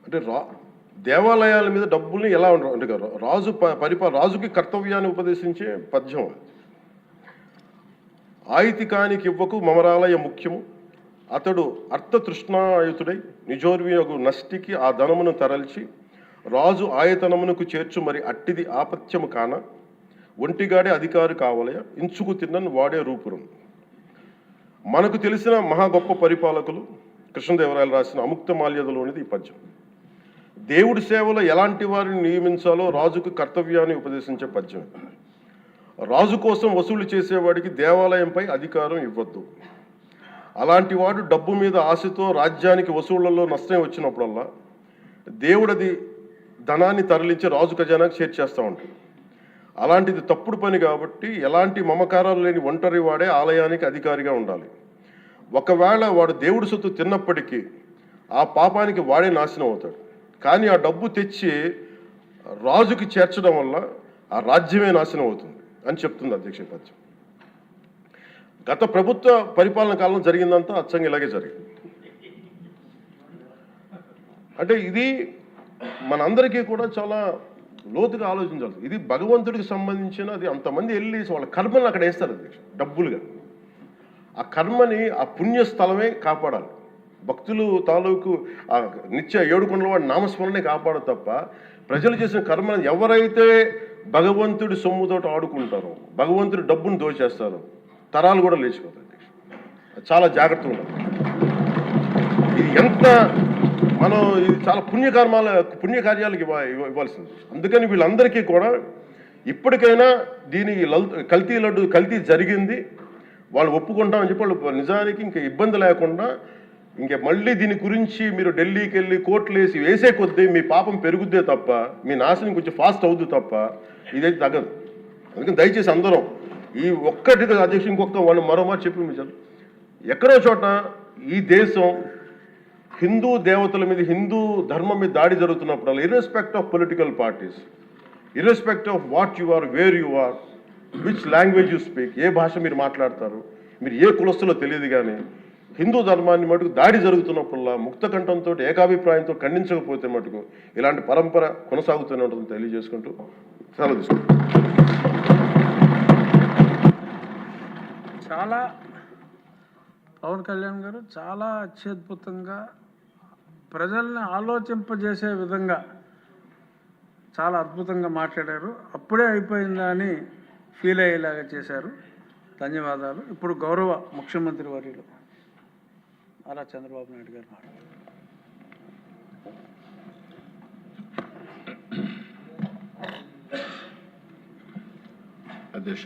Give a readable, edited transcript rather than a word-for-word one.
అంటే దేవాలయాల మీద డబ్బుల్ని ఎలా ఉండరు అంటే రాజు రాజుకి కర్తవ్యాన్ని ఉపదేశించే పద్యం. ఆయితికానికి ఇవ్వకు మమరాలయ ముఖ్యము, అతడు అర్థతృష్ణాయుతుడై నిజోర్వియగు నష్టికి ఆ ధనమును తరల్చి రాజు ఆయతనమునకు చేర్చు మరి అట్టిది ఆపత్యము కాన ఒంటిగాడే అధికారి కావలయ ఇంచుకు తిన్నను వాడే రూపురం. మనకు తెలిసిన మహా గొప్ప పరిపాలకులు కృష్ణదేవరాయలు రాసిన అముక్తమాల్యదలోనిది ఈ పద్యం. దేవుడి సేవలో ఎలాంటి వారిని నియమించాలో రాజుకు కర్తవ్యాన్ని ఉపదేశించే పద్యం. రాజు కోసం వసూలు చేసేవాడికి దేవాలయంపై అధికారం ఇవ్వద్దు. అలాంటి వాడు డబ్బు మీద ఆశతో రాజ్యానికి వసూళ్లలో నష్టం వచ్చినప్పుడల్లా దేవుడది ధనాన్ని తరలించి రాజు ఖజానాకు చేర్చేస్తూ ఉంటాడు. అలాంటిది తప్పుడు పని కాబట్టి ఎలాంటి మమకారాలు లేని ఒంటరి వాడే ఆలయానికి అధికారిగా ఉండాలి. ఒకవేళ వాడు దేవుడి సొత్తు తిన్నప్పటికీ ఆ పాపానికి వాడే నాశనం అవుతాడు. కానీ ఆ డబ్బు తెచ్చి రాజుకి చేర్చడం వల్ల ఆ రాజ్యమే నాశనం అవుతుంది అని చెప్తుంది అధ్యక్ష పద్యం. గత ప్రభుత్వ పరిపాలన కాలంలో జరిగిందంతా అచ్చంగా ఇలాగే జరిగింది. అంటే ఇది మనందరికీ కూడా చాలా లోతుగా ఆలోచించాలి. ఇది భగవంతుడికి సంబంధించిన అది. అంతమంది వెళ్ళి వాళ్ళ కర్మని అక్కడ వేస్తారు అధ్యక్ష డబ్బులుగా. ఆ కర్మని ఆ పుణ్యస్థలమే కాపాడాలి. భక్తులు తాలూకు ఆ నిత్య ఏడుకొండల వాడి నామస్మరణే కాపాడు తప్ప ప్రజలు చేసిన కర్మను ఎవరైతే భగవంతుడి సొమ్ముతోటి ఆడుకుంటారో, భగవంతుడి డబ్బును దోచేస్తారో తరాలు కూడా లేచిపోతాయి. చాలా జాగ్రత్తగా ఉండాలి. ఇది ఎంత మనం ఇది చాలా పుణ్యకార్యాలకు ఇవ్వాల్సింది. అందుకని వీళ్ళందరికీ కూడా ఇప్పటికైనా దీనికి కల్తీ జరిగింది, వాళ్ళు ఒప్పుకుంటామని చెప్పి వాళ్ళు నిజానికి ఇంకా ఇబ్బంది లేకుండా ఇంక మళ్ళీ దీని గురించి మీరు ఢిల్లీకి వెళ్ళి కోర్టులు వేసే కొద్దీ మీ పాపం పెరుగుద్దే తప్ప మీ నాశనం కొంచెం ఫాస్ట్ అవుద్ది తప్ప ఇదైతే తగ్గదు. అందుకని దయచేసి అందరం ఈ ఒక్కటి అధ్యక్షుడు ఇంకొక వాళ్ళు మరో మాట చెప్పి మించాలి. ఎక్కడో చోట ఈ దేశం హిందూ దేవతల మీద, హిందూ ధర్మం మీద దాడి జరుగుతున్నప్పుడు irrespective of political parties, irrespective of what you are, where you are, which language you speak, ఏ భాష మీరు మాట్లాడతారు, మీరు ఏ కులస్తులో తెలియదు, కానీ హిందూ ధర్మాన్ని మటుకు దాడి జరుగుతున్నప్పుడల్లా ముక్త కంఠంతో ఏకాభిప్రాయంతో ఖండించకపోతే మటుకు ఇలాంటి పరంపర కొనసాగుతూనే ఉంటుందని తెలియజేసుకుంటూ సెలవు తీసుకుంటాం. చాలా పవన్ కళ్యాణ్ గారు చాలా అత్యద్భుతంగా ప్రజల్ని ఆలోచింపజేసే విధంగా చాలా అద్భుతంగా మాట్లాడారు. అప్పుడే అయిపోయిందా అని ఫీల్ అయ్యేలాగా చేశారు. ధన్యవాదాలు. ఇప్పుడు గౌరవ ముఖ్యమంత్రి వర్యులు నారా చంద్రబాబు నాయుడు గారు మాట్లాడారు. అధ్యక్ష